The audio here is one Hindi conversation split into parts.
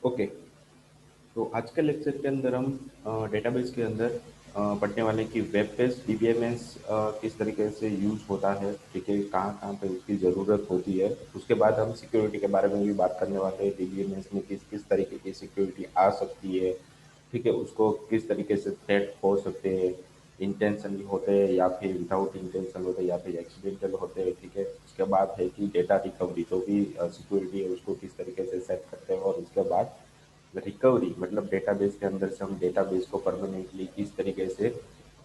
ओके, तो आज के लेक्चर के अंदर हम डेटाबेस के अंदर पढ़ने वाले कि वेब पेज डीबीएमएस किस तरीके से यूज होता है, ठीक है, कहाँ कहाँ पे उसकी ज़रूरत होती है। उसके बाद हम सिक्योरिटी के बारे में भी बात करने वाले हैं, डीबीएमएस में किस किस तरीके की सिक्योरिटी आ सकती है, ठीक है, उसको किस तरीके से थ्रेट हो सकते हैं, इंटेंशनली होते हैं या फिर विदाउट इंटेंशन होते हैं या फिर एक्सीडेंटल होते हैं, ठीक है। उसके बाद है कि डेटा रिकवरी जो भी सिक्योरिटी है उसको किस तरीके से सेट करते हैं, और उसके बाद रिकवरी मतलब डेटाबेस के अंदर से हम डेटाबेस को परमानेंटली किस तरीके से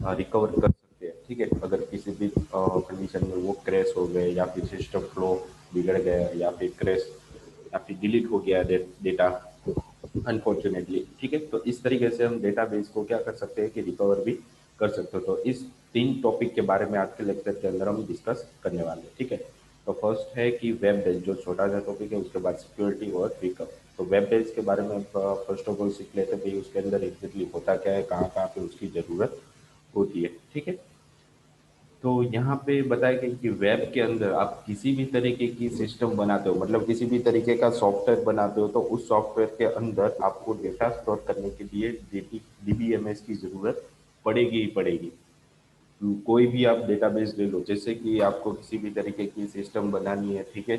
रिकवर कर सकते हैं, ठीक है। अगर किसी भी कंडीशन में वो क्रैश हो गए या फिर सिस्टम फ्लो बिगड़ गया या फिर क्रैश या फिर डिलीट हो गया डेटा अनफॉर्चुनेटली, ठीक है। तो इस तरीके से हम डेटाबेस को क्या कर सकते हैं कि रिकवर भी कर सकते हो। तो इस 3 टॉपिक के बारे में आज के लेक्चर के अंदर हम डिस्कस करने वाले हैं, ठीक है। तो फर्स्ट है कि वेब बेस जो छोटा सा टॉपिक है, उसके बाद सिक्योरिटी और रिकवर। तो वेब बेस के बारे में फर्स्ट ऑफ ऑल सीख लेते हैं कि उसके अंदर एग्जैक्टली होता क्या है, कहाँ कहाँ पे उसकी ज़रूरत होती है, ठीक है। तो यहाँ पे बताया गया कि वेब के अंदर आप किसी भी तरीके की सिस्टम बनाते हो, मतलब किसी भी तरीके का सॉफ्टवेयर बनाते हो, तो उस सॉफ्टवेयर के अंदर आपको डेटा स्टोर करने के लिए डीबीएमएस की ज़रूरत पड़ेगी ही पड़ेगी। कोई भी आप डेटाबेस ले लो, जैसे कि आपको किसी भी तरीके की सिस्टम बनानी है, ठीक है,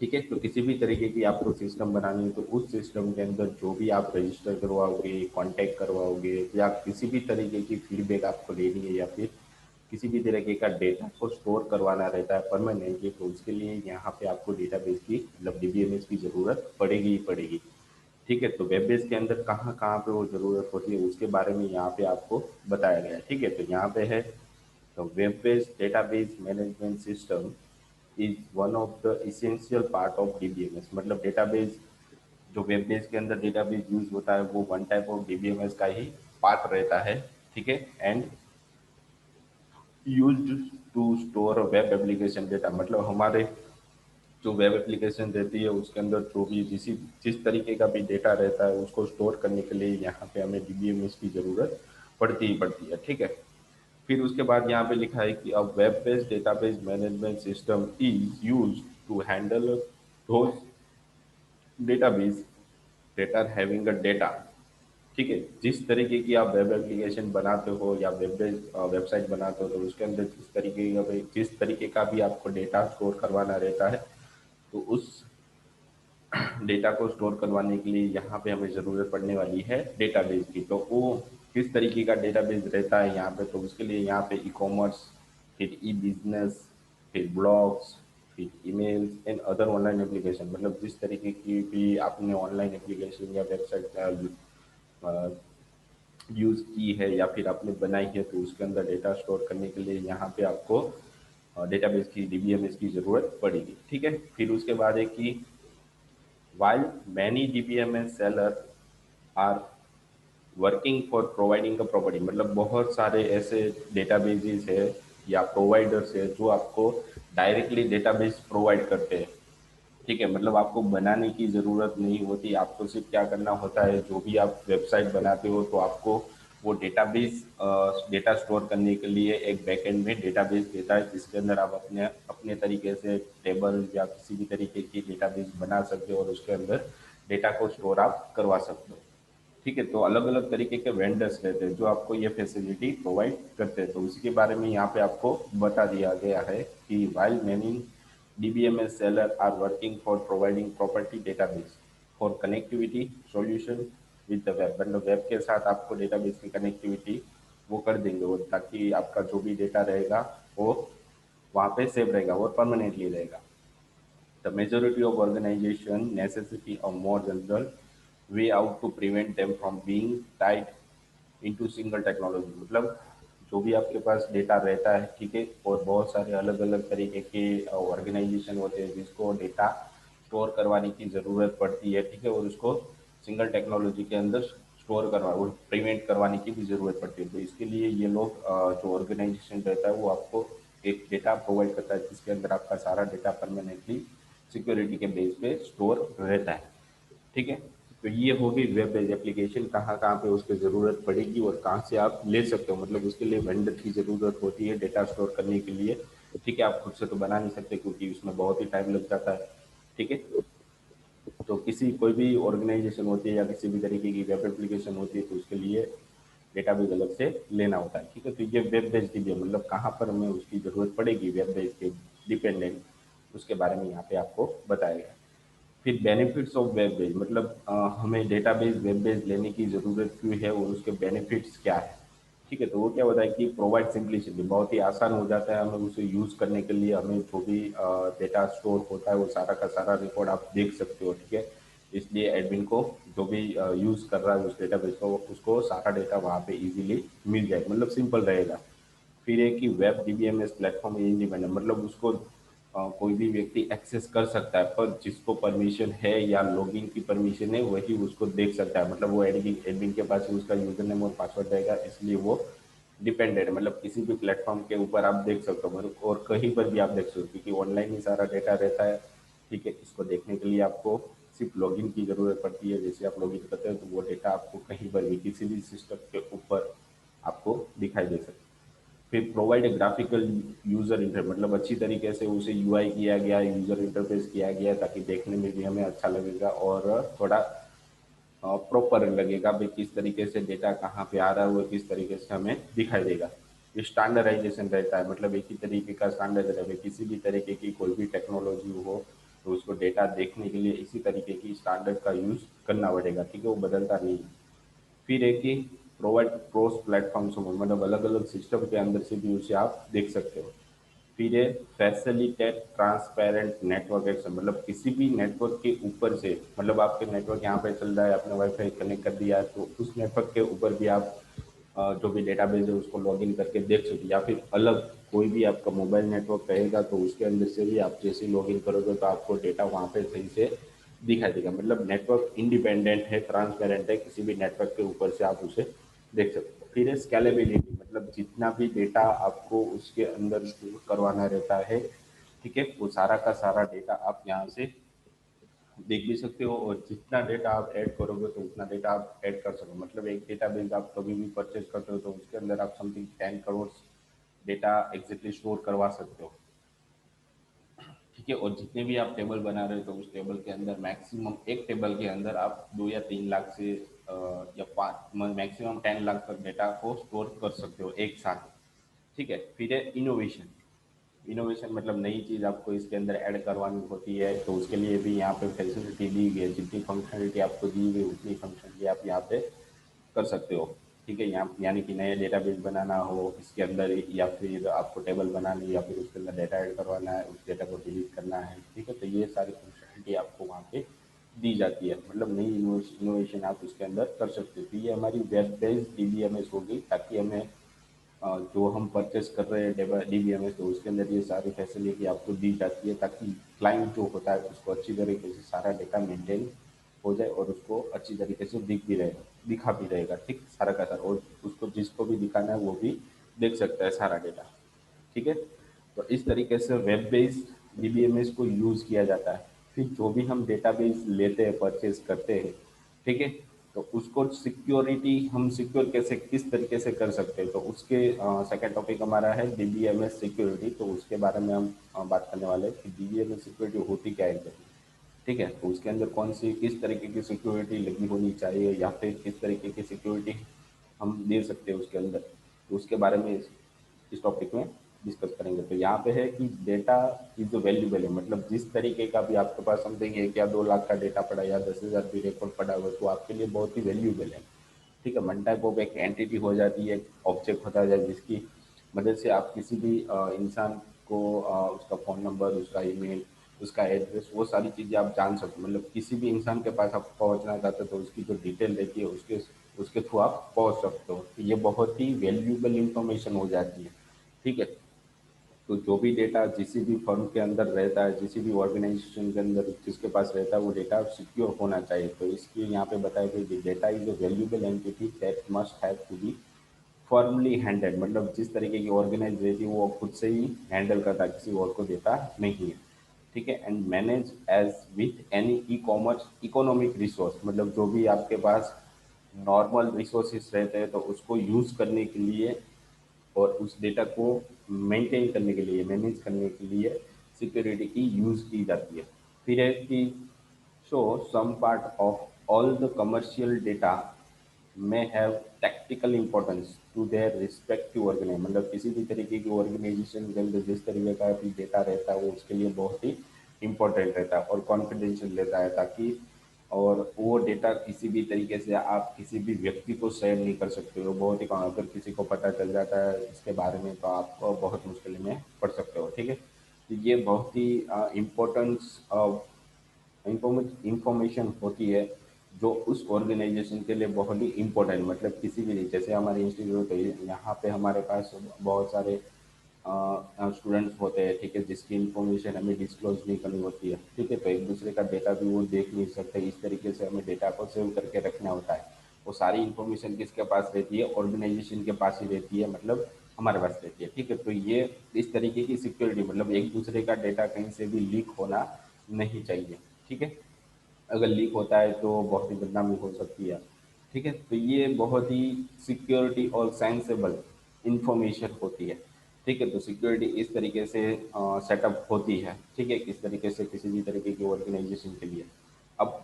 ठीक है। तो किसी भी तरीके की आपको सिस्टम बनानी है, तो उस सिस्टम के अंदर जो भी आप रजिस्टर करवाओगे, कांटेक्ट करवाओगे, या किसी भी तरीके की फीडबैक आपको लेनी है, या फिर किसी भी तरीके का डेटा को स्टोर करवाना रहता है परमानेंटली, तो उसके लिए यहाँ पे आपको डेटाबेस की मतलब डीबीएमएस की ज़रूरत पड़ेगी ही पड़ेगी, ठीक है। तो वेब बेस के अंदर कहाँ कहाँ पे वो ज़रूरत होती है उसके बारे में यहाँ पे आपको बताया गया है, ठीक है। तो यहाँ पे है, तो web based database management system is one of the essential part of DBMS. मतलब डेटाबेस जो वेब बेस के अंदर डेटाबेस यूज होता है वो वन टाइप ऑफ डीबीएमएस का ही पार्ट रहता है, ठीक है। And used to store web application data, मतलब हमारे जो वेब एप्लीकेशन रहती है उसके अंदर जो भी जिस तरीके का भी डेटा रहता है उसको स्टोर करने के लिए यहाँ पे हमें डीबीएमएस की ज़रूरत पड़ती ही पड़ती है, ठीक है। फिर उसके बाद यहाँ पे लिखा है कि अब web based database management system is use to handle those database that are having a data, ठीक है। जिस तरीके की आप वेब एप्लीकेशन बनाते हो या वेबसाइट बनाते हो, तो उसके अंदर जिस तरीके का भी आपको डेटा स्टोर करवाना रहता है, तो उस डेटा को स्टोर करवाने के लिए यहाँ पे हमें ज़रूरत पड़ने वाली है डेटाबेस की। तो वो किस तरीके का डेटाबेस रहता है यहाँ पे, तो उसके लिए यहाँ पे ई कॉमर्स, फिर ई बिजनेस, फिर ब्लॉग्स, फिर emails and other online application, मतलब जिस तरीके की भी आपने ऑनलाइन एप्लीकेशन या वेबसाइट यूज़ की है या फिर आपने बनाई है, तो उसके अंदर डेटा स्टोर करने के लिए यहाँ पे आपको डेटाबेस की डीबीएमएस की ज़रूरत पड़ेगी, ठीक है। फिर उसके बाद है कि while many DBMS sellers are working for providing a property, मतलब बहुत सारे ऐसे डेटाबेसेस है या प्रोवाइडर्स है जो आपको डायरेक्टली डेटाबेस प्रोवाइड करते हैं, ठीक है। मतलब आपको बनाने की ज़रूरत नहीं होती, आपको सिर्फ क्या करना होता है, जो भी आप वेबसाइट बनाते हो तो आपको वो डेटाबेस डेटा स्टोर करने के लिए एक बैकएंड में डेटाबेस देता है, जिसके अंदर आप अपने अपने तरीके से टेबल या किसी भी तरीके की डेटाबेस बना सकते हो और उसके अंदर डेटा को स्टोर आप करवा सकते हो, ठीक है। तो अलग अलग तरीके के वेंडर्स रहते हैं जो आपको ये फैसिलिटी प्रोवाइड करते हैं, तो उसी के बारे में यहाँ पे आपको बता दिया गया है कि while many DBMS seller are working for providing property database for connectivity solution with the web, मतलब वेब के साथ आपको डेटाबेस की कनेक्टिविटी वो कर देंगे, वो ताकि आपका जो भी डेटा रहेगा वो वहाँ पे सेव रहेगा और परमानेंटली रहेगा। The majority of organizations necessity a more general way out to prevent them from being tied into single technology, मतलब जो भी आपके पास डेटा रहता है, ठीक है, और बहुत सारे अलग अलग तरीके के ऑर्गेनाइजेशन होते हैं जिसको डेटा स्टोर करवाने की ज़रूरत पड़ती है, ठीक है, और उसको सिंगल टेक्नोलॉजी के अंदर स्टोर करवा और प्रिवेंट करवाने की भी ज़रूरत पड़ती है। तो इसके लिए ये लोग जो ऑर्गेनाइजेशन रहता है वो आपको एक डेटा प्रोवाइड करता है जिसके अंदर आपका सारा डेटा परमानेंटली सिक्योरिटी के बेस पे स्टोर रहता है, ठीक है। तो ये होगी वेब बेस्ड एप्लीकेशन, कहाँ कहाँ पे उसकी ज़रूरत पड़ेगी और कहाँ से आप ले सकते हो, मतलब उसके लिए वेंडर की ज़रूरत होती है डेटा स्टोर करने के लिए, ठीक है। आप खुद से तो बना नहीं सकते क्योंकि उसमें बहुत ही टाइम लग जाता है, ठीक है। तो किसी कोई भी ऑर्गेनाइजेशन होती है या किसी भी तरीके की वेब एप्लीकेशन होती है तो उसके लिए डेटाबेस अलग से लेना होता है। ठीक है, तो ये वेब बेस्ड डीबीएम मतलब कहाँ पर हमें उसकी ज़रूरत पड़ेगी वेब बेस्ड के डिपेंडेंट, उसके बारे में यहाँ पे आपको बताया गया है। फिर बेनिफिट्स ऑफ वेब बेस्ड मतलब हमें डेटाबेस वेब बेस्ड लेने की ज़रूरत क्यों है और उसके बेनिफिट्स क्या है। ठीक है, तो वो क्या होता है कि प्रोवाइड सिंपलिसिटी, बहुत ही आसान हो जाता है हमें उसे यूज़ करने के लिए। हमें जो भी डेटा स्टोर होता है वो सारा का सारा रिकॉर्ड आप देख सकते हो। ठीक है, इसलिए एडमिन को जो भी यूज़ कर रहा है उस डेटाबेस को उसको सारा डेटा वहाँ पे इजीली मिल जाएगा, मतलब सिंपल रहेगा। फिर है कि वेब डीबीएमएस प्लेटफॉर्म इंडिपेंडेंट मतलब उसको कोई भी व्यक्ति एक्सेस कर सकता है, पर जिसको परमिशन है या लॉगिन की परमिशन है वही उसको देख सकता है। मतलब वो एडमिन एडमिन के पास ही उसका यूजर नेम और पासवर्ड रहेगा, इसलिए वो डिपेंडेंट मतलब किसी भी प्लेटफॉर्म के ऊपर आप देख सकते हो मतलब और कहीं पर भी आप देख सकते हो क्योंकि ऑनलाइन ही सारा डेटा रहता है। ठीक है, इसको देखने के लिए आपको सिर्फ लॉगिन की ज़रूरत पड़ती है। जैसे आप लॉगिन करते हैं तो वो डेटा आपको कहीं पर भी किसी भी सिस्टम के ऊपर आपको दिखाई दे सकता है। फिर प्रोवाइड ग्राफिकल यूजर इंटरफेस मतलब अच्छी तरीके से उसे यूआई किया गया है, यूजर इंटरफेस किया गया है ताकि देखने में भी हमें अच्छा लगेगा और थोड़ा प्रॉपर लगेगा भाई किस तरीके से डेटा कहाँ पे आ रहा है वो किस तरीके से हमें दिखाई देगा। स्टैंडर्डाइजेशन रहता है मतलब एक ही तरीके का स्टैंडर्ड रहता है, किसी भी तरीके की कोई भी टेक्नोलॉजी हो तो उसको डेटा देखने के लिए इसी तरीके की स्टैंडर्ड का यूज़ करना पड़ेगा। ठीक है, वो बदलता नहीं है। फिर है कि प्रोवाइड क्रॉस प्लेटफॉर्म सपोर्ट मतलब अलग अलग सिस्टम के अंदर से भी उसे आप देख सकते हो। फिर है फैसिलिटेट ट्रांसपेरेंट नेटवर्क एक्सेस मतलब किसी भी नेटवर्क के ऊपर से मतलब आपके नेटवर्क यहाँ पे चल रहा है आपने वाईफाई कनेक्ट कर दिया है तो उस नेटवर्क के ऊपर भी आप जो भी डेटाबेस है उसको लॉगिन करके देख सकते हो। या फिर अलग कोई भी आपका मोबाइल नेटवर्क रहेगा तो उसके अंदर से भी आप जैसे लॉगिन करोगे तो आपको डेटा वहाँ पे सही से दिखाई देगा। मतलब नेटवर्क इंडिपेंडेंट है, ट्रांसपेरेंट है, किसी भी नेटवर्क के ऊपर से आप उसे देख सकते हो। फिर है स्केलेबिलिटी मतलब जितना भी डेटा आपको उसके अंदर स्टोर करवाना रहता है, ठीक है, वो सारा का सारा डेटा आप यहाँ से देख भी सकते हो और जितना डेटा आप ऐड करोगे तो उतना डेटा आप ऐड कर सको। मतलब एक डेटाबेस आप कभी भी परचेज करते हो तो उसके अंदर आप something 10 crore data exactly store करवा सकते हो। ठीक है, और जितने भी आप टेबल बना रहे हो तो उस टेबल के अंदर मैक्सिमम एक टेबल के अंदर आप 2 या 3 लाख से या 5 मैक्सिमम 10 लाख तक डेटा को स्टोर कर सकते हो एक साथ। ठीक है, फिर है इनोवेशन। इनोवेशन मतलब नई चीज़ आपको इसके अंदर ऐड करवानी होती है तो उसके लिए भी यहाँ पे फैसिलिटी दी गई है, जितनी फंक्शनलिटी आपको दी गई उतनी फंक्शनलिटी आप यहाँ पे कर सकते हो। ठीक है, यहाँ यानी कि नया डेटाबेस बनाना हो इसके अंदर या फिर आपको टेबल बनानी या फिर उसके अंदर डेटा ऐड करवाना है उस डेटा को डिलीट करना है। ठीक है, तो ये सारी फंक्शनलिटी आपको वहाँ पे दी जाती है मतलब नई इनोवेशन आप उसके अंदर कर सकते हो। तो ये हमारी वेब बेस्ड डीबीएमएस होगी ताकि हमें जो हम परचेस कर रहे हैं डीबीएमएस तो उसके अंदर ये सारी फैसिलिटी आपको दी जाती है ताकि क्लाइंट जो होता है उसको अच्छी तरीके से सारा डेटा मेंटेन हो जाए और उसको अच्छी तरीके से दिख भी रहेगा, दिखा भी रहेगा। ठीक, सारा का सारा और उसको जिसको भी दिखाना है वो भी देख सकता है सारा डेटा। ठीक है, तो इस तरीके से वेब बेस्ड डीबीएमएस को यूज़ किया जाता है। फिर जो भी हम डेटाबेस लेते हैं परचेज करते हैं, ठीक है, तो उसको सिक्योरिटी हम सिक्योर कैसे किस तरीके से कर सकते हैं तो उसके सेकंड टॉपिक हमारा है डीबीएमएस सिक्योरिटी। तो उसके बारे में हम बात करने वाले हैं कि डीबीएमएस सिक्योरिटी होती क्या है exactly। ठीक है, तो उसके अंदर कौन सी किस तरीके की सिक्योरिटी लगी होनी चाहिए या फिर किस तरीके की सिक्योरिटी हम दे सकते हैं उसके अंदर, तो उसके बारे में इस टॉपिक में डिस्कस करेंगे। तो यहाँ पे है कि डेटा इज वैल्यूबल है मतलब जिस तरीके का भी आपके पास समथिंग 1 या 2 लाख का डेटा पड़ा या 10,000 भी रिकॉर्ड पड़ा हुआ तो आपके लिए बहुत ही वैल्यूबल है। ठीक है, वन टाइप ऑफ एक एंटिटी हो जाती है, ऑब्जेक्ट होता है जिसकी मदद से आप किसी भी इंसान को उसका फ़ोन नंबर, उसका ईमेल, उसका एड्रेस वो सारी चीज़ें आप जान सकते हो। मतलब किसी भी इंसान के पास आप पहुंचना चाहते हो तो उसकी जो डिटेल रहती है उसके उसके थ्रू आप पहुंच सकते हो। तो ये बहुत ही वैल्यूबल इंफॉर्मेशन हो जाती है। ठीक है, तो जो भी डेटा किसी भी फर्म के अंदर रहता है, किसी भी ऑर्गेनाइजेशन के अंदर जिसके पास रहता है वो डेटा सिक्योर होना चाहिए। तो इसलिए यहाँ पे बताया गया कि data is a valuable entity that must have to be formally handle मतलब जिस तरीके की ऑर्गेनाइज रहती है वो खुद से ही हैंडल करता है, किसी और को देता नहीं है। ठीक है, and manage as with any e commerce economic resource मतलब जो भी आपके पास नॉर्मल रिसोर्सेस रहते हैं तो उसको यूज़ करने के लिए और उस डेटा को मेंटेन करने के लिए मैनेज करने के लिए सिक्योरिटी की यूज़ की जाती है। फिर है कि So some part of all the commercial data may have tactical importance to their respective organise मतलब किसी भी तरीके की ऑर्गेनाइजेशन के अंदर जिस तरीके का भी डेटा रहता है वो उसके लिए बहुत ही इंपॉर्टेंट रहता है और कॉन्फिडेंशियल रहता है ताकि और वो डेटा किसी भी तरीके से आप किसी भी व्यक्ति को शेयर नहीं कर सकते हो बहुत ही कम अगर किसी को पता चल जाता है इसके बारे में तो आप बहुत मुश्किल में पड़ सकते हो ठीक है तो ये बहुत ही इम्पोर्टेंस इंफॉर्मेशन होती है जो उस ऑर्गेनाइजेशन के लिए बहुत ही इम्पोर्टेंट मतलब किसी भी जैसे हमारे इंस्टीट्यूट है यहाँ पे हमारे पास बहुत सारे स्टूडेंट्स होते हैं ठीक है जिसकी इन्फॉर्मेशन हमें डिस्क्लोज नहीं करनी होती है ठीक है तो एक दूसरे का डेटा भी वो देख नहीं सकते इस तरीके से हमें डेटा को सेव करके रखना होता है वो सारी इन्फॉर्मेशन किसके पास रहती है ऑर्गेनाइजेशन के पास ही रहती है मतलब हमारे पास रहती है ठीक है तो ये इस तरीके की सिक्योरिटी मतलब एक दूसरे का डेटा कहीं से भी लीक होना नहीं चाहिए ठीक है अगर लीक होता है तो बहुत ही बदनामी हो सकती है ठीक है तो ये बहुत ही सिक्योरिटी और सेंसेबल इंफॉर्मेशन होती है ठीक है तो सिक्योरिटी इस तरीके से सेटअप होती है ठीक है किस तरीके से किसी भी तरीके की ऑर्गेनाइजेशन के लिए अब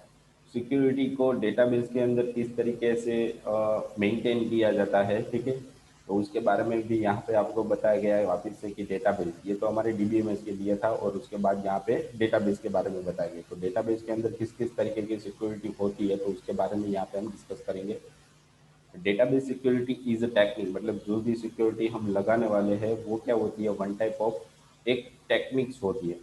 सिक्योरिटी को डेटाबेस के अंदर किस तरीके से मेंटेन किया जाता है ठीक है तो उसके बारे में भी यहाँ पे आपको बताया गया है वापस से कि डेटाबेस ये तो हमारे डीबीएमएस के लिए था और उसके बाद यहाँ पे डेटाबेस के बारे में बताया गया तो डेटाबेस के अंदर किस किस तरीके की सिक्योरिटी होती है तो उसके बारे में यहाँ पे हम डिस्कस करेंगे database security is a technique मतलब जो भी सिक्योरिटी हम लगाने वाले हैं वो क्या होती है वन टाइप ऑफ एक टेक्निक्स होती है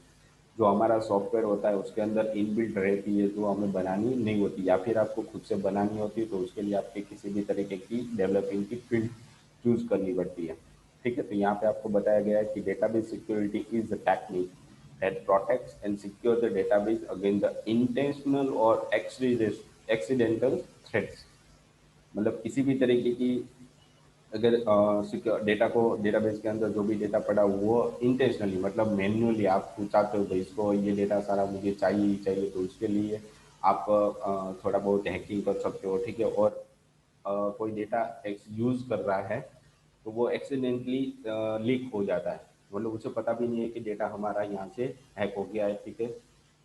जो हमारा सॉफ्टवेयर होता है उसके अंदर इनबिल्ट रहती है जो हमें बनानी नहीं होती या फिर आपको खुद से बनानी होती है तो उसके लिए आपके किसी भी तरीके की डेवलपिंग की फील्ड चूज करनी पड़ती है ठीक है तो यहाँ पे आपको बताया गया है कि database security is the technique that protects and secures the database against the intentional or accidental threats मतलब किसी भी तरीके की अगर डेटा को डेटाबेस के अंदर जो भी डेटा पड़ा वो इंटेंशनली मतलब मैन्युअली आप चाहते हो भाई इसको ये डेटा सारा मुझे चाहिए ही चाहिए तो उसके लिए आप थोड़ा बहुत हैकिंग कर सकते हो ठीक है और कोई डेटा यूज कर रहा है तो वो एक्सीडेंटली लीक हो जाता है मतलब उसे पता भी नहीं है कि डेटा हमारा यहाँ से हैक हो गया है ठीक है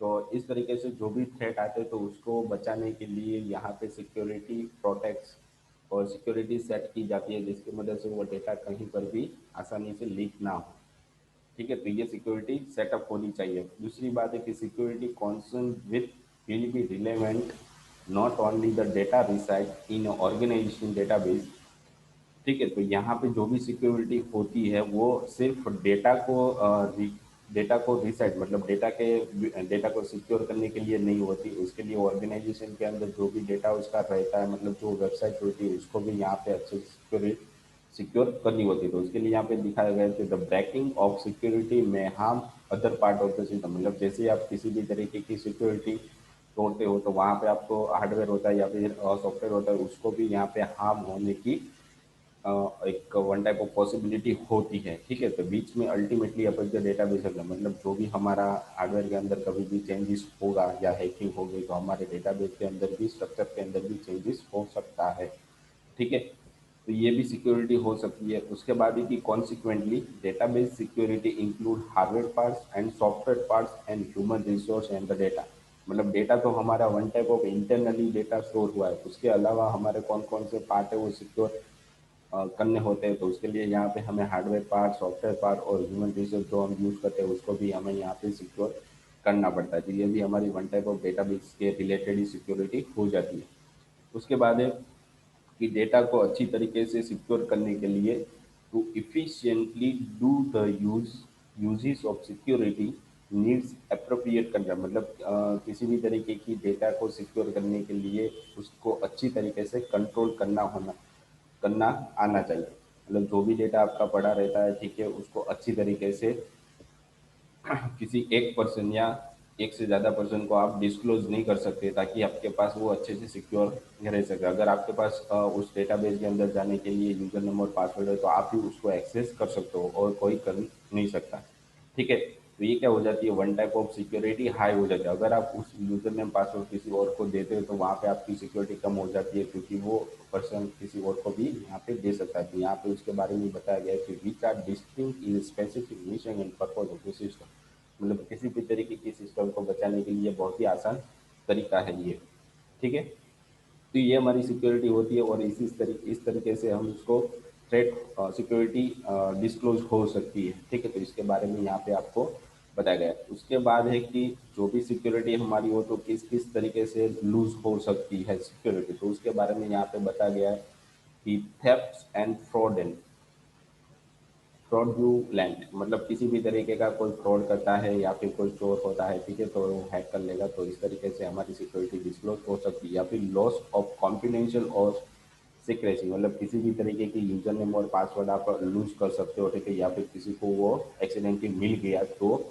तो इस तरीके से जो भी थ्रेट आते हैं तो उसको बचाने के लिए यहाँ पे सिक्योरिटी प्रोटेक्ट्स और सिक्योरिटी सेट की जाती है जिसकी मदद से वो डेटा कहीं पर भी आसानी से लीक ना हो ठीक है तो ये सिक्योरिटी सेटअप होनी चाहिए दूसरी बात है कि security concern with will be relevant not only the data reside in organisation database ठीक है तो यहाँ पे जो भी सिक्योरिटी होती है वो सिर्फ डेटा को रिसेट मतलब डेटा को सिक्योर करने के लिए नहीं होती उसके लिए ऑर्गेनाइजेशन के अंदर जो भी डेटा उसका रहता है मतलब जो वेबसाइट होती है उसको भी यहाँ पे अच्छे से सिक्योर करनी होती है तो उसके लिए यहाँ पे दिखाया गया है कि द ब्रेकिंग ऑफ सिक्योरिटी में harm other part of the system मतलब जैसे आप किसी भी तरीके की सिक्योरिटी तोड़ते हो तो वहाँ पे आपको हार्डवेयर होता है या फिर सॉफ्टवेयर होता है उसको भी यहाँ पे हार्म होने की एक वन टाइप ऑफ पॉसिबिलिटी होती है ठीक है तो बीच में अल्टीमेटली अपन का डेटा बेस है मतलब जो भी हमारा हार्डवेयर के अंदर कभी भी चेंजेस होगा या हैकिंग हो गई तो हमारे डेटाबेस के अंदर भी स्ट्रक्चर के अंदर भी चेंजेस हो सकता है ठीक है तो ये भी सिक्योरिटी हो सकती है उसके बाद ही कि consequently database security include hardware parts and software parts and human resource and the data मतलब डेटा तो हमारा one type of internally data store हुआ है उसके अलावा हमारे कौन कौन से पार्ट है वो सिक्योर करने होते हैं तो उसके लिए यहाँ पे हमें हार्डवेयर पार्ट सॉफ्टवेयर पार्ट और ह्यूमन रिसोर्स जो हम यूज़ करते हैं उसको भी हमें यहाँ पे सिक्योर करना पड़ता है तो ये भी हमारी वन टाइप ऑफ डेटाबेस के रिलेटेड ही सिक्योरिटी हो जाती है उसके बाद है कि डेटा को अच्छी तरीके से सिक्योर करने के लिए to efficiently do the uses of security needs appropriate करना मतलब किसी भी तरीके की डेटा को सिक्योर करने के लिए उसको अच्छी तरीके से कंट्रोल करना आना चाहिए मतलब जो भी डेटा आपका पड़ा रहता है ठीक है उसको अच्छी तरीके से किसी एक पर्सन या एक से ज़्यादा पर्सन को आप डिस्क्लोज नहीं कर सकते ताकि आपके पास वो अच्छे से सिक्योर रह सके अगर आपके पास उस डेटाबेस के अंदर जाने के लिए यूजर नेम और पासवर्ड है तो आप ही उसको एक्सेस कर सकते हो और कोई कर नहीं सकता ठीक है तो ये क्या हो जाती है one type of security high हो जाती है अगर आप उस यूजर नेम पासवर्ड किसी और को देते हो तो वहाँ पे आपकी सिक्योरिटी कम हो जाती है क्योंकि वो पर्सन किसी और को भी यहाँ पे दे सकता है तो यहाँ पे उसके बारे में बताया गया है कि which are distinct in specific mission and purpose of the system मतलब किसी भी तरीके के सिस्टम को बचाने के लिए बहुत ही आसान तरीका है ये, ठीक है। तो ये हमारी सिक्योरिटी होती है और इस तरीके से हम इसको थ्रेट सिक्योरिटी डिस्क्लोज हो सकती है, ठीक है। तो इसके बारे में यहाँ पे आपको बताया गया है। उसके बाद है कि जो भी सिक्योरिटी हमारी हो तो किस किस तरीके से लूज हो सकती है सिक्योरिटी, तो उसके बारे में यहाँ पे बताया गया है कि थेफ्ट एंड फ्रॉडुलेंट, मतलब किसी भी तरीके का कोई फ्रॉड करता है या फिर कोई चोर होता है, ठीक है, तो वो हैक कर लेगा, तो इस तरीके से हमारी सिक्योरिटी डिस्क्लोज हो सकती है। या फिर लॉस ऑफ कॉन्फिडेंशियल और सीक्रेसी, मतलब किसी भी तरीके की यूजर नेम और पासवर्ड आप लूज कर सकते हो, ठीक है, या फिर किसी को वो एक्सीडेंटली मिल गया तो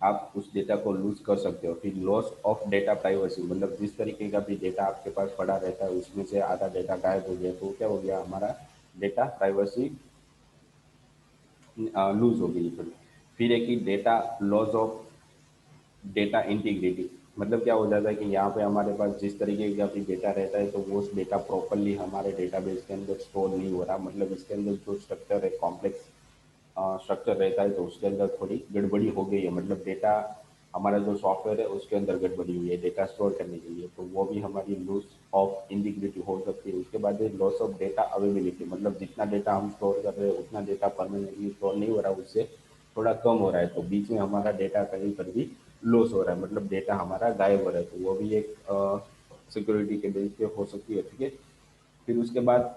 आप उस डेटा को लूज कर सकते हो। फिर लॉस ऑफ डेटा प्राइवेसी, मतलब जिस तरीके का भी डेटा आपके पास पड़ा रहता है उसमें से आधा डेटा गायब हो गया तो क्या हो गया, हमारा डेटा प्राइवेसी लूज हो गई थोड़ी। फिर है कि data loss of data integrity, मतलब क्या हो जाता है कि यहाँ पे हमारे पास जिस तरीके का भी डेटा रहता है तो वो उस डेटा प्रॉपरली हमारे डेटाबेस के अंदर स्टोर नहीं हो रहा, मतलब इसके अंदर जो स्ट्रक्चर है, कॉम्प्लेक्स स्ट्रक्चर रहता है, तो उसके अंदर थोड़ी गड़बड़ी हो गई है, मतलब डेटा हमारा जो सॉफ्टवेयर है उसके अंदर गड़बड़ी हुई है डेटा स्टोर करने के लिए, तो वो भी हमारी लॉस ऑफ इंटीग्रिटी हो सकती है। उसके बाद लॉस ऑफ डेटा अवेलेबिलिटी, मतलब जितना डेटा हम स्टोर कर रहे हैं उतना डेटा परमानेंटली स्टोर नहीं हो रहा, उससे थोड़ा कम हो रहा है, तो बीच में हमारा डेटा कहीं पर भी लॉस हो रहा है, मतलब डेटा हमारा गायब हो रहा है, तो वो भी एक सिक्योरिटी के बेस पे हो सकती है, ठीक है। फिर उसके बाद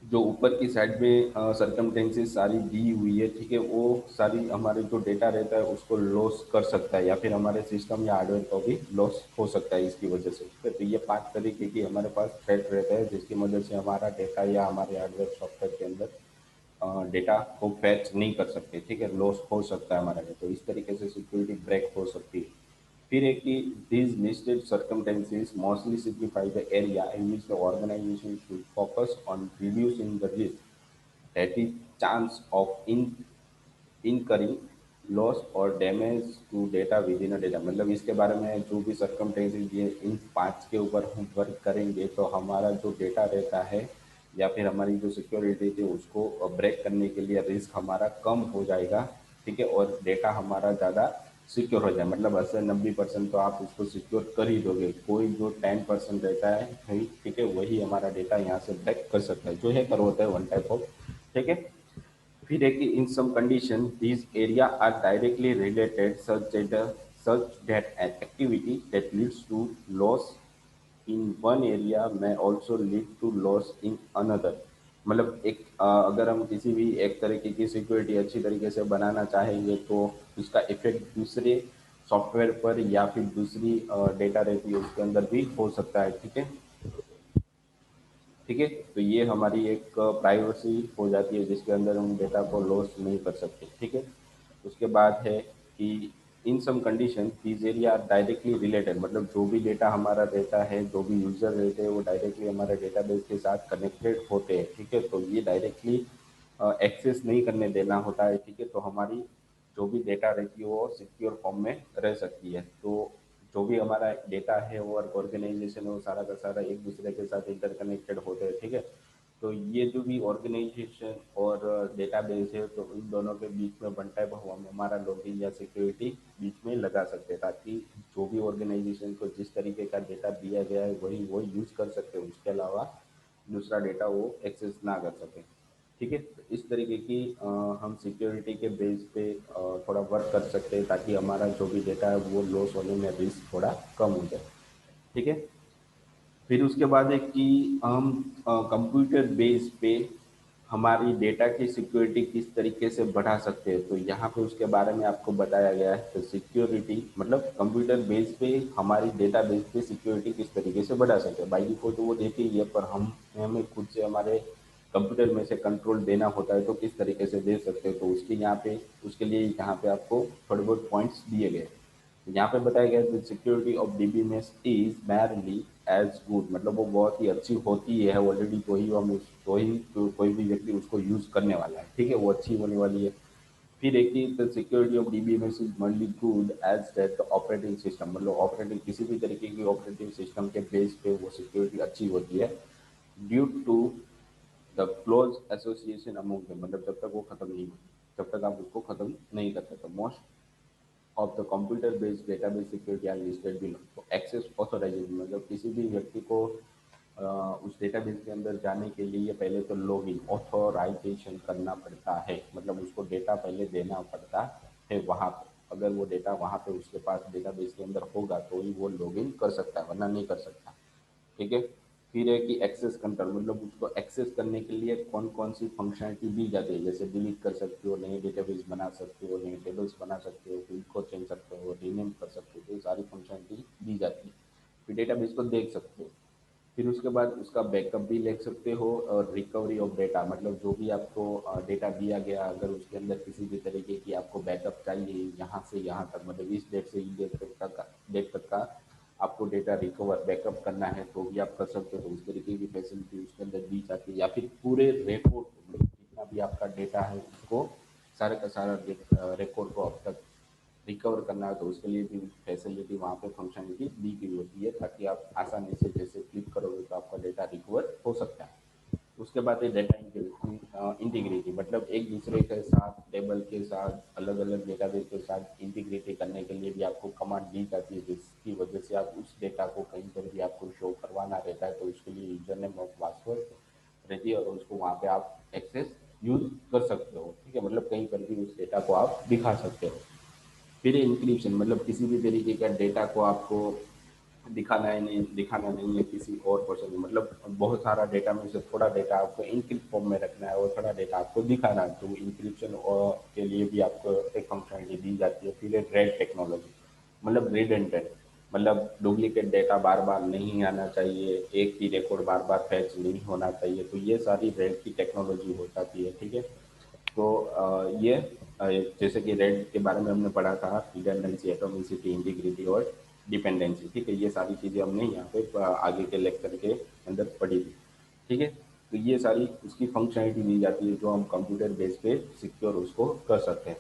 जो ऊपर की साइड में सरकमटेंसेस सारी दी हुई है, ठीक है, वो सारी हमारे जो डेटा रहता है उसको लॉस कर सकता है, या फिर हमारे सिस्टम या हार्डवेयर को भी लॉस हो सकता है इसकी वजह से, ठीक है। तो ये 5 तरीके की हमारे पास थ्रेट रहता है जिसकी मदद से हमारा डेटा या हमारे हार्डवेयर सॉफ्टवेयर के अंदर डेटा को फैच नहीं कर सकते, ठीक है, लॉस हो सकता है हमारा, तो इस तरीके से सिक्योरिटी ब्रेक हो सकती है। फिर है कि these listed circumstances mostly signify the area in which the organization should focus on reducing the risk, that is chance of incurring loss और damage to data within a data, मतलब इसके बारे में जो भी सर्कमटेंसेज ये इन 5 के ऊपर हम वर्क करेंगे तो हमारा जो डेटा रहता है या फिर हमारी जो सिक्योरिटी थी उसको ब्रेक करने के लिए रिस्क हमारा कम हो जाएगा, ठीक है, और डेटा हमारा ज़्यादा सिक्योर हो जाए, मतलब 80-90% तो आप उसको सिक्योर कर ही दोगे, कोई जो 10% रहता है भाई, ठीक है, वही हमारा डेटा यहाँ से ब्रेक कर सकता है, जो है कर होता है वन टाइप ऑफ, ठीक है। फिर है कि in some condition these area are directly related such that an activity that leads to loss in one area में also lead to loss in another, मतलब एक अगर हम किसी भी एक तरीके की सिक्योरिटी अच्छी तरीके से बनाना चाहेंगे तो उसका इफेक्ट दूसरे सॉफ्टवेयर पर या फिर दूसरी डेटा रहती है उसके अंदर भी हो सकता है, ठीक है, ठीक है। तो ये हमारी एक प्राइवेसी हो जाती है जिसके अंदर हम डेटा को लॉस नहीं कर सकते, ठीक है। उसके बाद है कि in some condition these area are directly related, मतलब जो भी डेटा हमारा रहता है, जो भी यूजर रहते हैं वो डायरेक्टली हमारे डेटाबेस के साथ कनेक्टेड होते हैं, ठीक है, तो ये डायरेक्टली एक्सेस नहीं करने देना होता है, ठीक है, तो हमारी जो भी डेटा रहती है वो सिक्योर फॉर्म में रह सकती है। तो जो भी हमारा डेटा है और ऑर्गेनाइजेशन है वो सारा का सारा एक दूसरे के साथ इंटरकनेक्टेड होते हैं, ठीक है। तो ये जो भी ऑर्गेनाइजेशन और डेटाबेस है तो इन दोनों के बीच में वन टाइप हम हमारा लॉगिन या सिक्योरिटी बीच में लगा सकते हैं ताकि जो भी ऑर्गेनाइजेशन को जिस तरीके का डेटा दिया गया है वही वो यूज कर सकते हैं, उसके अलावा दूसरा डेटा वो एक्सेस ना कर सके, ठीक है। तो इस तरीके की हम सिक्योरिटी के बेस पे थोड़ा वर्क कर सकते हैं ताकि हमारा जो भी डेटा है वो लॉस होने में रिस्क थोड़ा कम हो जाए, ठीक है। फिर उसके बाद है कि हम कंप्यूटर बेस पे हमारी डेटा की सिक्योरिटी किस तरीके से बढ़ा सकते हैं, तो यहाँ पे उसके बारे में आपको बताया गया है। तो सिक्योरिटी मतलब कंप्यूटर बेस पे हमारी डेटा बेस पे सिक्योरिटी किस तरीके से बढ़ा सकते हैं, बाई डिफॉल्ट तो वो देती ही है पर हम हमें खुद से हमारे कंप्यूटर में से कंट्रोल देना होता है, तो किस तरीके से दे सकते हो, तो उसके यहाँ पे उसके लिए यहाँ पे आपको थोड़े बहुत पॉइंट्स दिए गए। यहाँ पे बताया गया है security of DBMS is barely as good, मतलब वो बहुत ही अच्छी होती है ऑलरेडी, तो ही हम तो ही तो कोई भी व्यक्ति उसको यूज करने वाला है, ठीक है, वो अच्छी होने वाली है। फिर एक ही the security of DBMS is multi good as that the operating system, मतलब ऑपरेटिंग किसी भी तरीके की ऑपरेटिंग सिस्टम के बेस पे वो सिक्योरिटी अच्छी होती है due to the close association among them, मतलब जब तक वो खत्म नहीं होती, जब तक आप उसको खत्म नहीं करते, तो most of the computer based database security are listed below. तो एक्सेस ऑथराइजेशन मतलब किसी भी व्यक्ति को उस डेटाबेस के अंदर जाने के लिए पहले तो लॉगिन ऑथराइजेशन करना पड़ता है, मतलब उसको डेटा पहले देना पड़ता है वहाँ पे। अगर वो डेटा वहाँ पे उसके पास डेटाबेस के अंदर होगा तो ही वो लॉगिन कर सकता है, वरना नहीं कर सकता। ठीक है। फिर है कि एक्सेस कंट्रोल, मतलब उसको एक्सेस करने के लिए कौन कौन सी फंक्शनलिटी दी जाती है, जैसे डिलीट कर सकते हो, नए डेटाबेस बना सकते हो, नए टेबल्स बना सकते हो, फील्ड को चेंज सकते हो, रीनेम कर सकते हो, तो ये सारी फंक्शनलिटी दी जाती है। फिर डेटाबेस को देख सकते हो। फिर उसके बाद उसका बैकअप भी ले सकते हो, और रिकवरी ऑफ डेटा मतलब जो भी आपको डेटा दिया गया, अगर उसके अंदर किसी भी तरीके की आपको बैकअप चाहिए यहाँ से यहाँ तक, मतलब इस डेट से इस डेट तक का आपको डेटा रिकवर बैकअप करना है तो भी आप कर सकते हो। तो उस तरीके की फैसिलिटी उसके अंदर दी जाती है। या फिर पूरे रिकॉर्ड मतलब जितना भी आपका डेटा है उसको सारे का सारा रिकॉर्ड को अब तक रिकवर करना है तो उसके लिए भी फैसिलिटी वहाँ पे फंक्शनलिटी दी गई होती है, ताकि आप आसानी से जैसे क्लिक करोगे तो आपका डेटा रिकवर हो सकता है। उसके बाद है डेटा इंटीग्रिटी, मतलब एक दूसरे के साथ टेबल के साथ अलग अलग डेटाबेस के साथ इंटीग्रिटी करने के लिए भी आपको कमांड दी जाती है, जिसकी वजह से आप उस डेटा को कहीं पर भी आपको शो करवाना रहता है तो उसके लिए यूजर नेम और पासवर्ड रहती है, और उसको वहाँ पे आप एक्सेस यूज कर सकते हो। ठीक है, मतलब कहीं पर भी उस डेटा को आप दिखा सकते हो। फिर इंक्रिप्शन, मतलब किसी भी तरीके का डेटा को आपको दिखाना नहीं है किसी और पर्सन को, मतलब बहुत सारा डेटा में से थोड़ा डेटा आपको इनक्रिप्ट फॉर्म में रखना है और थोड़ा डेटा आपको दिखाना है, तो इंक्रिप्शन के लिए भी आपको एक फंक्शनलिटी दी जाती है। फिर एक रेड टेक्नोलॉजी, मतलब रिडेंडेंट, मतलब डुप्लीकेट डेटा बार बार नहीं आना चाहिए, एक ही रिकॉर्ड बार बार फैच नहीं होना चाहिए, तो ये सारी रेड की टेक्नोलॉजी हो जाती है। ठीक है। तो ये जैसे कि रेड के बारे में हमने पढ़ा था, रिडंडेंसी, एटॉमिसिटी, इंटीग्रिटी और डिपेंडेंसी। ठीक है, ये सारी चीज़ें हमने यहाँ पे आगे के लेक्चर के अंदर पढ़ी थी। ठीक है। तो ये सारी उसकी फंक्शनलिटी दी जाती है जो हम कंप्यूटर बेस पे सिक्योर उसको कर सकते हैं।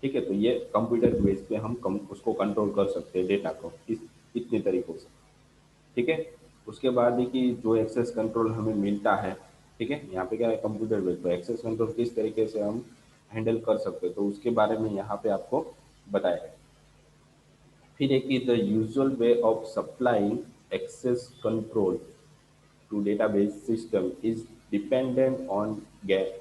ठीक है, तो ये कंप्यूटर बेस पे हम उसको कंट्रोल कर सकते हैं डेटा को इस इतने तरीकों से। ठीक है। उसके बाद ही कि जो एक्सेस कंट्रोल हमें मिलता है, ठीक है, यहाँ पे क्या है कंप्यूटर बेस्ड, तो एक्सेस कंट्रोल किस तरीके से हम हैंडल कर सकते हैं तो उसके बारे में यहाँ पे आपको बताया है। फिर एक the usual way of supplying access control to database system is dependent on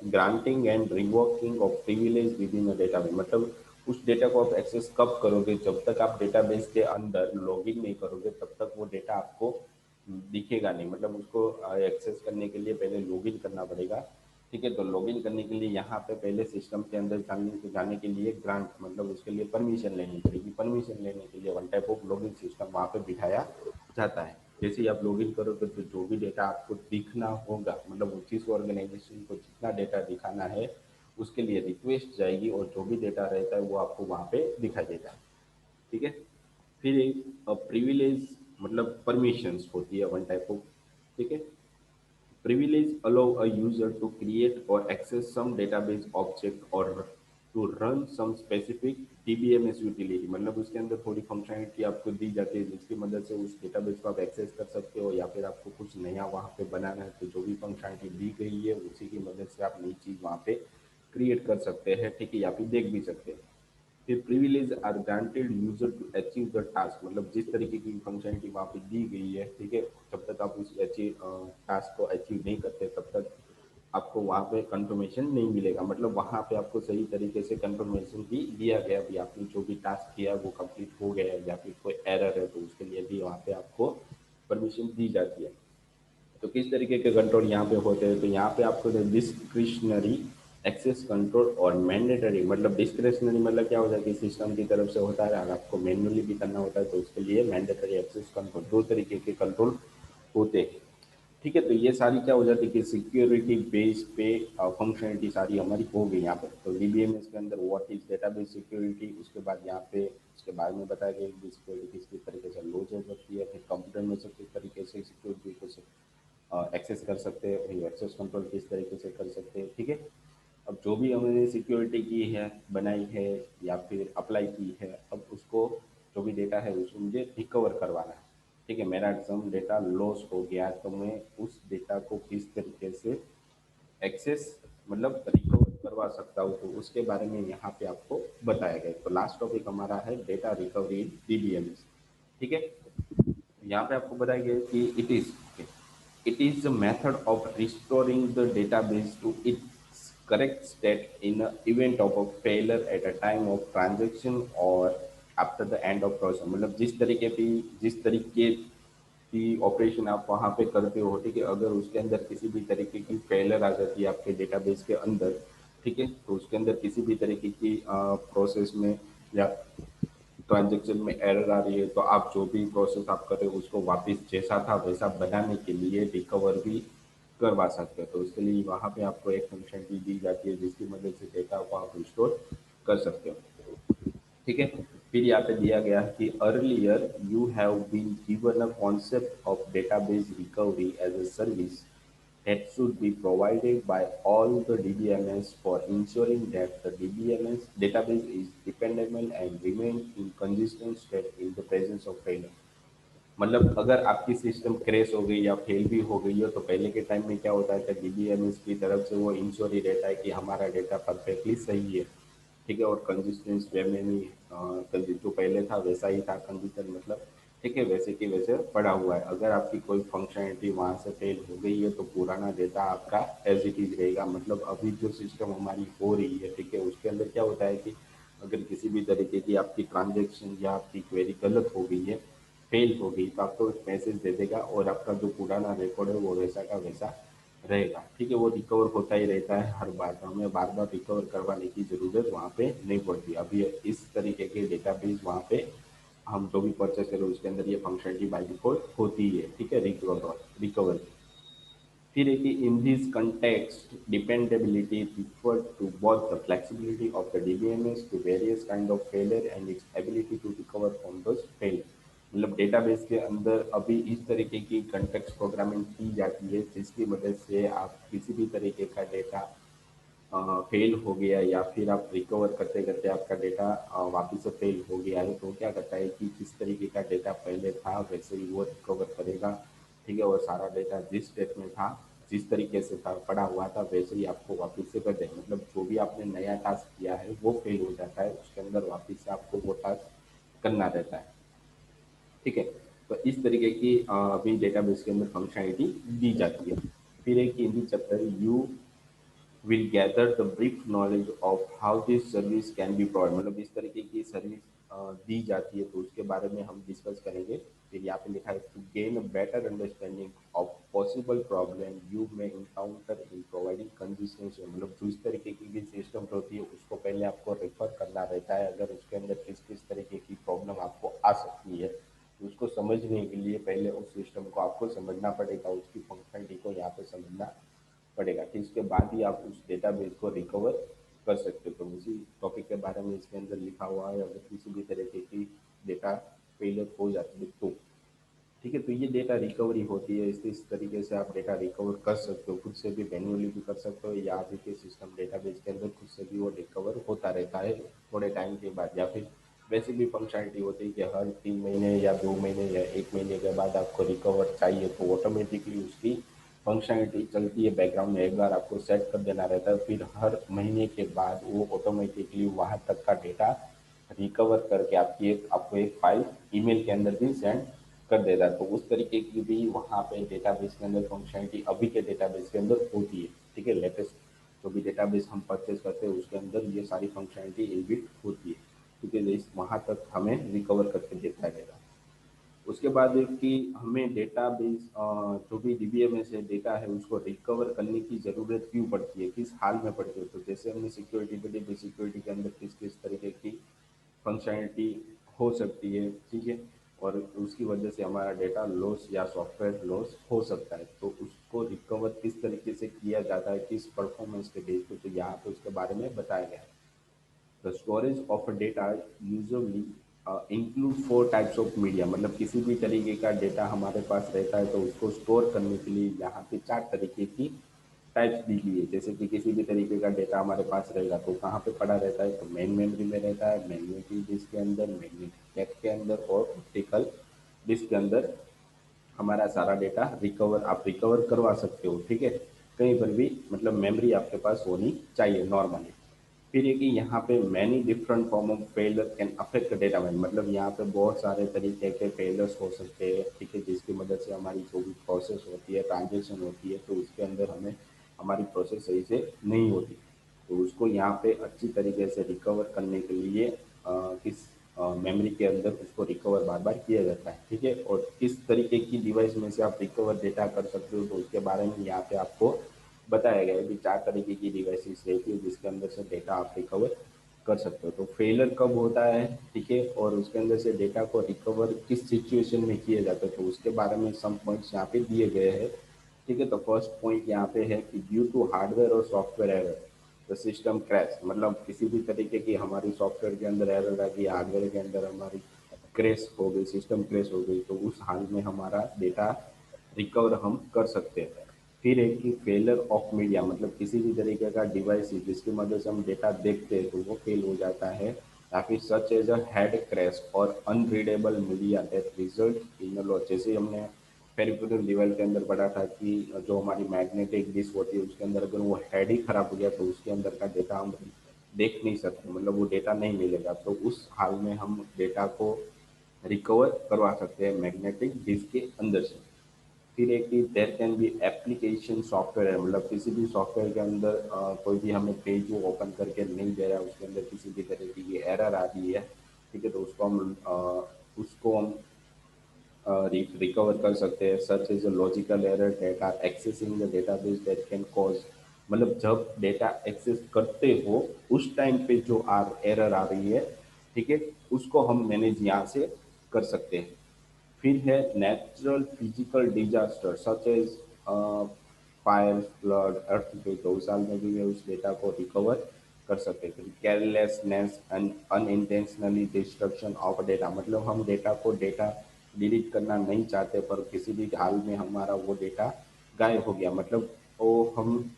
granting and revoking of privilege within a database, मतलब उस डेटा को आप एक्सेस कब करोगे, जब तक आप डेटाबेस के अंदर लॉगिन नहीं करोगे तब तक वो डेटा आपको दिखेगा नहीं, मतलब उसको एक्सेस करने के लिए पहले लॉगिन करना पड़ेगा। ठीक है, तो लॉगिन करने के लिए यहाँ पे पहले सिस्टम के अंदर जाने के लिए ग्रांट मतलब उसके लिए परमिशन लेनी पड़ेगी। परमिशन लेने के लिए one type of log n system वहाँ पे बिठाया जाता है। जैसे ही आप लॉगिन करोगे तो जो भी डेटा आपको दिखना होगा, मतलब जिस ऑर्गेनाइजेशन को जितना डेटा दिखाना है उसके लिए रिक्वेस्ट जाएगी और जो भी डेटा रहता है वो आपको वहाँ पे दिखाई देता है। ठीक है। फिर एक प्रिविलेज मतलब परमिशंस होती है वन टाइप ऑफ। ठीक है। Privilege allow a user to create or access some database object or to run some specific DBMS utility, मतलब उसके अंदर थोड़ी फंक्शनलिटी आपको दी जाती है जिसकी मदद से उस डेटाबेस को आप एक्सेस कर सकते हो, या फिर आपको कुछ नया वहाँ पे बनाना है तो जो भी फंक्शनलिटी दी गई है उसी की मदद से आप नई चीज़ वहाँ पे क्रिएट कर सकते हैं। ठीक है, या फिर देख भी सकते हैं। फिर privilege are granted user to achieve the task, मतलब जिस तरीके की फंक्शनलिटी वहाँ पे दी गई है, ठीक है, जब तक आप उस टास्क को अचीव नहीं करते तब तक आपको वहाँ पे कंफर्मेशन नहीं मिलेगा, मतलब वहाँ पे आपको सही तरीके से कंफर्मेशन भी दिया गया भी आपने जो भी टास्क किया वो कंप्लीट हो गया है, या फिर कोई एरर है तो उसके लिए भी वहाँ पे आपको परमिशन दी जाती है। तो किस तरीके के कंट्रोल यहाँ पे होते हैं, तो यहाँ पे आपको डिस्क्रिशनरी एक्सेस कंट्रोल और मैंडेटरी, मतलब डिस्क्रिशनरी मतलब क्या होता है कि सिस्टम की तरफ से होता है, अगर आपको मैन्युअली भी करना होता है तो उसके लिए मैंडेटरी एक्सेस कंट्रोल, दो तरीके के कंट्रोल होते हैं। ठीक है, तो ये सारी क्या हो जाती है कि सिक्योरिटी बेस पे फंक्शनलिटी सारी हमारी हो गई यहाँ पर। तो डीबीएमएस के अंदर व्हाट इज डेटाबेस सिक्योरिटी, उसके बाद यहाँ पे उसके बारे में बताया गया कि सिक्योरिटी किस तरीके से लो हो सकती है, फिर कंप्यूटर में से किस तरीके से सिक्योरिटी को एक्सेस कर सकते हैं, वही एक्सेस कंट्रोल किस तरीके से कर सकते हैं। ठीक है। अब जो भी हमने सिक्योरिटी की है, बनाई है या फिर अप्लाई की है, अब उसको जो भी डेटा है उसको मुझे रिकवर करवाना है। ठीक है, मेरा सम डेटा लॉस हो गया तो मैं उस डेटा को किस तरीके से एक्सेस मतलब रिकवर कर करवा सकता हूँ, तो उसके बारे में यहाँ पे आपको बताया गया है। तो लास्ट टॉपिक हमारा है डेटा रिकवरी इन डीबीएमएस। ठीक है, यहाँ पे आपको बताया गया है कि it is the method of restoring the database to its correct state in event of a failure at a time of transaction और after the end of process. मतलब जिस तरीके की ऑपरेशन आप वहाँ पे करते हो, ठीक है, अगर उसके अंदर किसी भी तरीके की फेलर आ जाती है आपके डेटाबेस के अंदर, ठीक है, तो उसके अंदर किसी भी तरीके की प्रोसेस में या ट्रांजेक्शन में एरर आ रही है, तो आप जो भी प्रोसेस आप कर रहे हो उसको वापस जैसा था वैसा बनाने के लिए रिकवर भी करवा सकते हो। तो उसके लिए वहाँ पे आपको एक फंक्शन भी दी जाती है जिसकी मदद से डेटा को आप रिस्टोर कर सकते हो। ठीक है, फिर यहाँ पे दिया गया है कि earlier you have been given a concept of database recovery as a service that should be provided by all the DBMS for ensuring that the DBMS database is dependable and remain in consistent state in the presence of failure। मतलब अगर आपकी सिस्टम क्रैश हो गई या फेल भी हो गई हो, तो पहले के टाइम में क्या होता है कि डीबीएमएस की तरफ से वो इंश्योर ही रहता है कि हमारा डेटा परफेक्टली सही है, ठीक है, और कंसिस्टेंस वे में भी जो पहले था वैसा ही था कंसिस्टेंट, मतलब ठीक है, वैसे की वैसे पड़ा हुआ है। अगर आपकी कोई फंक्शनलिटी वहाँ से फेल हो गई है तो पुराना डेटा आपका एज इट इज रहेगा। मतलब अभी जो सिस्टम हमारी हो रही है, ठीक है, उसके अंदर क्या होता है कि अगर किसी भी तरीके की आपकी ट्रांजेक्शन या आपकी क्वेरी गलत हो गई है, फेल हो गई, तो आपको एक मैसेज दे देगा और आपका जो पुराना रिकॉर्ड है वो वैसा का वैसा रहेगा। ठीक है, वो रिकवर होता ही रहता है हर बार, तो हमें बार बार रिकवर करवाने की ज़रूरत वहाँ पे नहीं पड़ती। अभी इस तरीके के डेटाबेस वहाँ पे हम जो भी परचेस करें उसके अंदर ये फंक्शनलिटी बाय डिफॉल्ट होती है। ठीक है, रिकवर। फिर है कि in this context dependability refer to both the flexibility of the DBMS to various kind of failure and its ability to recover from those failure। मतलब डेटाबेस के अंदर अभी इस तरीके की कंटेक्स्ट प्रोग्रामिंग की जाती है जिसकी मदद से आप किसी भी तरीके का डेटा फेल हो गया या फिर आप रिकवर करते करते आपका डेटा वापस से फेल हो गया है, तो क्या करता है कि जिस तरीके का डेटा पहले था वैसे ही वो रिकवर करेगा। ठीक है, और सारा डेटा जिस स्टेट में था, जिस तरीके से था पड़ा हुआ था वैसे ही आपको वापस से कर देगा। मतलब जो भी आपने नया टास्क किया है वो फेल हो जाता है, उसके अंदर वापस से आपको वो टास्क करना रहता है। ठीक है, तो इस तरीके की अभी डेटाबेस के अंदर फंक्शनलिटी दी जाती है। फिर एक Hindi chapter you will gather the brief knowledge of how this service can be provided। मतलब इस तरीके की सर्विस दी जाती है तो उसके बारे में हम डिस्कस करेंगे। फिर यहाँ पे लिखा है to gain a better understanding of possible problem you may encounter in providing consistency. मतलब जो इस तरीके की भी सिस्टम होती है उसको पहले आपको रेफर करना रहता है, अगर उसके अंदर किस किस तरीके की प्रॉब्लम आपको आ सकती है तो उसको समझने के लिए पहले उस सिस्टम को आपको समझना पड़ेगा, उसकी फंक्शनलिटी को यहाँ पे समझना पड़ेगा। फिर उसके बाद ही आप उस डेटाबेस को रिकवर कर सकते हो। तो उसी टॉपिक के बारे में इसके अंदर लिखा हुआ है, अगर किसी भी तरीके की डेटा फेलियर हो जाती है तो। ठीक है, तो ये डेटा रिकवरी होती है, इस तरीके से आप डेटा रिकवर कर सकते हो, खुद से भी मैन्युअली भी कर सकते हो या अभी के सिस्टम डेटाबेस के अंदर खुद से भी वो रिकवर होता रहता है थोड़े टाइम के बाद। या फिर वैसे भी फंक्शनलिटी होती है कि हर 3 महीने या 2 महीने या 1 महीने के बाद आपको रिकवर चाहिए तो ऑटोमेटिकली उसकी फंक्शनलिटी चलती है बैकग्राउंड में, एक बार आपको सेट कर देना रहता है, फिर हर महीने के बाद वो ऑटोमेटिकली वहाँ तक का डेटा रिकवर करके आपको एक फाइल ईमेल के अंदर भी सेंड कर देता है। तो उस तरीके की भी वहाँ पे डेटाबेस के अंदर फंक्शनलिटी अभी के डेटाबेस के अंदर होती है। ठीक है, लेटेस्ट जो भी डेटाबेस हम परचेज करते हैं उसके अंदर ये सारी फंक्शनलिटी इनबिल्ट होती है। ठीक है, इस वहाँ तक हमें रिकवर करके देता है डेटा। उसके बाद है कि हमें डेटाबेस जो भी डीबीएमएस है डेटा है उसको रिकवर करने की ज़रूरत क्यों पड़ती है, किस हाल में पड़ती है। तो जैसे हमने सिक्योरिटी पे देखी, सिक्योरिटी के अंदर किस किस तरीके की फंक्शनलिटी हो सकती है, ठीक है, और उसकी वजह से हमारा डेटा लॉस या सॉफ्टवेयर लॉस हो सकता है, तो उसको रिकवर किस तरीके से किया जाता है, किस परफॉर्मेंस के बेस पे, तो यहाँ पे उसके बारे में बताया गया है। The storage of data usually include 4 types of media. मतलब किसी भी तरीके का डेटा हमारे पास रहता है तो उसको स्टोर करने के लिए यहाँ पे 4 तरीके की टाइप्स दी गई है। जैसे कि किसी भी तरीके का डेटा हमारे पास रहेगा तो कहाँ पे पड़ा रहता है, तो मेन मेमोरी में रहता है, मैग्नेटिक डिस्क के अंदर, मैग्नेटिक टेप के अंदर और ऑप्टिकल डिस्क के अंदर हमारा सारा डेटा आप रिकवर करवा सकते हो। ठीक है, कहीं पर भी मतलब मेमोरी आपके पास होनी चाहिए नॉर्मली। फिर ये कि यहाँ पे many different form of failure can affect data man, मतलब यहाँ पे बहुत सारे तरीके के फेलियर्स हो सकते हैं, ठीक है, जिसकी मदद से हमारी जो भी प्रोसेस होती है, ट्रांजेक्शन होती है, तो उसके अंदर हमें हमारी प्रोसेस सही से नहीं होती। तो उसको यहाँ पे अच्छी तरीके से रिकवर करने के लिए किस मेमोरी के अंदर उसको रिकवर बार बार किया जाता है, ठीक है। और किस तरीके की डिवाइस में से आप रिकवर डेटा कर सकते हो, तो उसके बारे में यहाँ पे आपको बताया गया है कि 4 तरीके की डिवाइसेस रहती है जिसके अंदर से डेटा आप रिकवर कर सकते हो। तो फेलियर कब होता है, ठीक है, और उसके अंदर से डेटा को रिकवर किस सिचुएशन में किया जाता है, तो उसके बारे में सम पॉइंट्स यहाँ पे दिए गए हैं, ठीक है। तो फर्स्ट पॉइंट यहाँ पे है कि ड्यू टू हार्डवेयर और software error the system crash, मतलब किसी भी तरीके की हमारी सॉफ्टवेयर के अंदर एरर आ गई, हार्डवेयर के अंदर हमारी क्रैश हो गई, सिस्टम क्रैश हो गई, तो उस हाल में हमारा डेटा रिकवर हम कर सकते हैं। फिर है कि फेलर ऑफ मीडिया, मतलब किसी भी तरीके का डिवाइस जिसकी मदद से हम डेटा देखते हैं तो वो फेल हो जाता है, या फिर such as a head crash और unreadable media that result in loss. जैसे हमने पेरिफेरल डिवाइस के अंदर पढ़ा था कि जो हमारी मैग्नेटिक डिस्क होती है उसके अंदर अगर वो हेड ही खराब हो गया तो उसके अंदर का डेटा हम देख नहीं सकते, मतलब वो डेटा नहीं मिलेगा। तो उस हाल में हम डेटा को रिकवर करवा सकते हैं मैग्नेटिक डिस्क के अंदर से। फिर एक कि there can be application software है, मतलब किसी भी सॉफ्टवेयर के अंदर कोई भी हमें पेज वो ओपन करके नहीं दे रहा है, उसके अंदर किसी भी तरह की एरर आ रही है, ठीक है, तो उसको हम रिकवर कर सकते हैं। Such is a logical error data accessing the database that can cause, मतलब जब डेटा एक्सेस करते हो उस टाइम पे जो एरर आ रही है, ठीक है, उसको हम मैनेज यहाँ से कर सकते हैं। फिर है natural physical disaster such as fire, flood, earthquake, तो उस साल में भी वे उस डेटा को रिकवर कर सकते हैं। फिर carelessness and unintentionally destruction of data, मतलब हम डेटा डिलीट करना नहीं चाहते पर किसी भी हाल में हमारा वो डेटा गायब हो गया, मतलब वो हम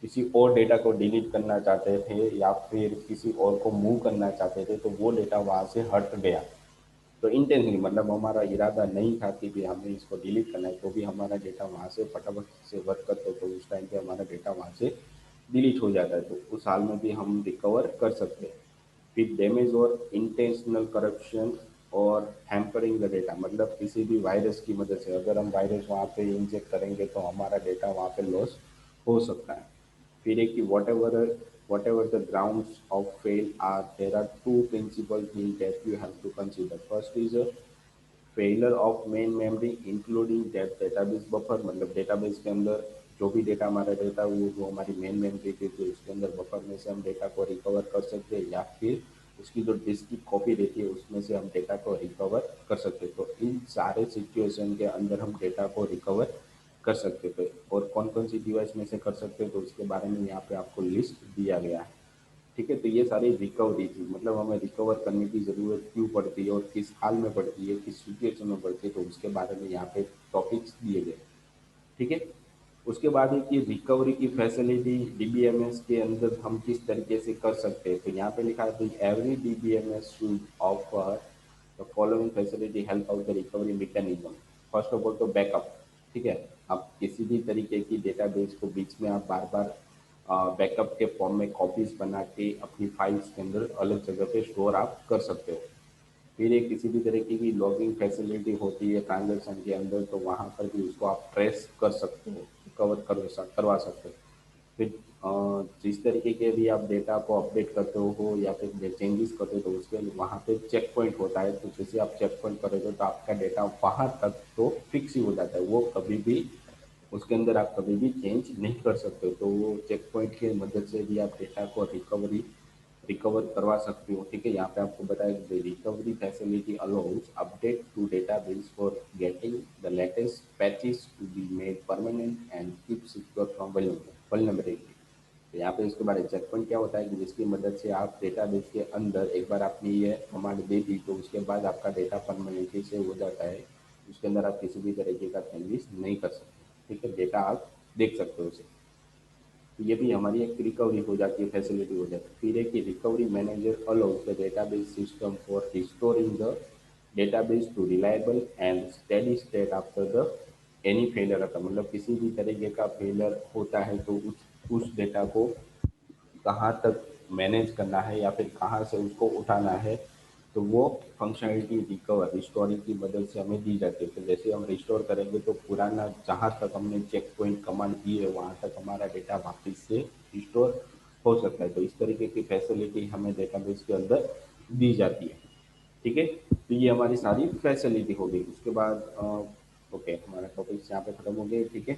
किसी और डेटा को डिलीट करना चाहते थे या फिर किसी और को मूव करना चाहते थे, तो वो डेटा वहाँ से हट गया। तो इंटेंशनली, मतलब हमारा इरादा नहीं था कि भी हमें इसको डिलीट करना है, तो भी हमारा डेटा वहाँ से फटाफट से वर्क करते तो उस टाइम पे हमारा डेटा वहाँ से डिलीट हो जाता है, तो उस हाल में भी हम रिकवर कर सकते हैं। फिर डैमेज और इंटेंशनल करप्शन और हैम्परिंग द डेटा, मतलब किसी भी वायरस की मदद से अगर हम वायरस वहाँ पे इंजेक्ट करेंगे तो हमारा डेटा वहाँ पे लॉस हो सकता है। फिर एक कि whatever the grounds of fail are, there are two principal things that you have to consider. First is a failure of main memory including that database buffer, मतलब डेटाबेस के अंदर जो भी डेटा हमारा रहता है वो जो हमारी मेन मेमोरी थी तो उसके अंदर बफर में से हम डेटा को रिकवर कर सकते हैं, या फिर उसकी जो डिस्क की कॉपी रहती है उसमें से हम डेटा को रिकवर कर सकते हैं। तो इन सारे सिचुएशन के अंदर हम डेटा को रिकवर कर सकते थे, और कौन कौन सी डिवाइस में से कर सकते हैं तो उसके बारे में यहाँ पे आपको लिस्ट दिया गया है, ठीक है। तो ये सारी रिकवरी थी, मतलब हमें रिकवर करने की ज़रूरत क्यों पड़ती है और किस हाल में पड़ती है, किस सिचुएशन में पड़ती है, तो उसके बारे में यहाँ पे टॉपिक्स दिए गए, ठीक है। उसके बाद है कि रिकवरी की फैसिलिटी डीबीएमएस के अंदर हम किस तरीके से कर सकते हैं, तो यहाँ पे लिखा है every DBMS should offer the following facility help out the recovery mechanism. First of all तो बैकअप, ठीक है, आप किसी भी तरीके की डेटाबेस को बीच में आप बार बार बैकअप के फॉर्म में कॉपीज बना के अपनी फाइल्स के अंदर अलग जगह पे स्टोर आप कर सकते हो। फिर एक किसी भी तरीके की लॉगिंग फैसिलिटी होती है ट्रांजैक्शन के अंदर, तो वहाँ पर भी उसको आप ट्रेस कर सकते हो, करवा सकते हो। फिर जिस तरीके के भी आप डेटा को अपडेट करते हो या फिर चेंजेस करते हो तो उसके लिए वहाँ पे चेक पॉइंट होता है, तो जैसे आप चेक पॉइंट करोगे तो आपका डेटा वहाँ तक तो फिक्स ही हो जाता है, वो कभी भी उसके अंदर आप कभी भी चेंज नहीं कर सकते हो। तो वो चेक पॉइंट की मदद से भी आप डेटा को रिकवर करवा सकते हो, ठीक है। यहाँ पे आपको बताया कि recovery facility allows update to database for getting the latest patches to be made permanent and keep secure from vulnerability. तो यहाँ पे इसके बारे में चेक पॉइंट क्या होता है कि जिसकी मदद से आप डेटाबेस के अंदर एक बार आपने ये कमांड दे दी तो उसके बाद आपका डेटा परमानेंटली सेव हो जाता है, उसके अंदर आप किसी भी तरीके का चेंजेस नहीं कर सकते, ठीक है, डेटा आप देख सकते हो उसे। तो ये भी हमारी एक रिकवरी हो जाती है, फैसिलिटी हो जाती है। फिर एक recovery manager allows the database system for restoring the database to reliable and steady state after the any failure आता, मतलब किसी भी तरीके का फेलियर होता है तो उस डेटा को कहाँ तक मैनेज करना है या फिर कहाँ से उसको उठाना है, तो वो फंक्शनैलिटी रिकवर रिस्टोरिंग की मदद से हमें दी जाती है। तो जैसे हम रिस्टोर करेंगे तो पुराना जहाँ तक हमने चेक पॉइंट कमांड की है वहाँ तक हमारा डेटा वापस से रिस्टोर हो सकता है। तो इस तरीके की फैसिलिटी हमें डेटाबेस के अंदर दी जाती है। ठीक है, तो ये हमारी सारी फैसिलिटी हो गई। उसके बाद ओके, हमारा टॉपिक यहाँ पे खत्म हो गया। ठीक है,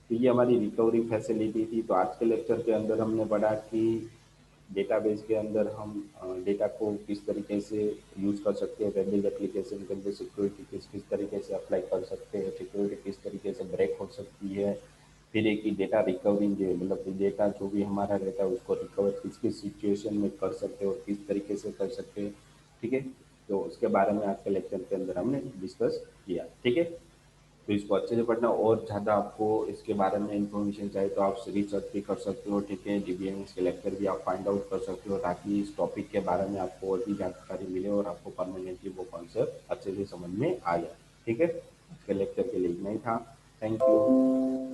तो ये हमारी रिकवरी फैसिलिटी थी। तो आज के लेक्चर के अंदर हमने पढ़ा कि डेटाबेस के अंदर हम डेटा को किस तरीके से यूज़ कर सकते हैं, वेब एप्लीकेशन के अंदर सिक्योरिटी किस तरीके से अप्लाई कर सकते हैं, सिक्योरिटी किस तरीके से ब्रेक हो सकती है। फिर एक ही डेटा रिकवरी, जो मतलब डेटा जो भी हमारा रहता है उसको रिकवर किस किस सिचुएशन में कर सकते हैं और किस तरीके से कर सकते हैं। ठीक है, तो उसके बारे में आज के लेक्चर के अंदर हमने डिस्कस किया। ठीक है, तो इसको अच्छे से पढ़ना, और ज़्यादा आपको इसके बारे में इंफॉर्मेशन चाहिए तो आप रिसर्च भी कर सकते हो। ठीक है, डीबीएमएस के लेक्चर भी आप फाइंड आउट कर सकते हो ताकि इस टॉपिक के बारे में आपको और भी जानकारी मिले और आपको परमानेंटली वो कॉन्सेप्ट अच्छे से समझ में आ जाए। ठीक है, आज के लेक्चर के लिए इतना ही था। Thank you.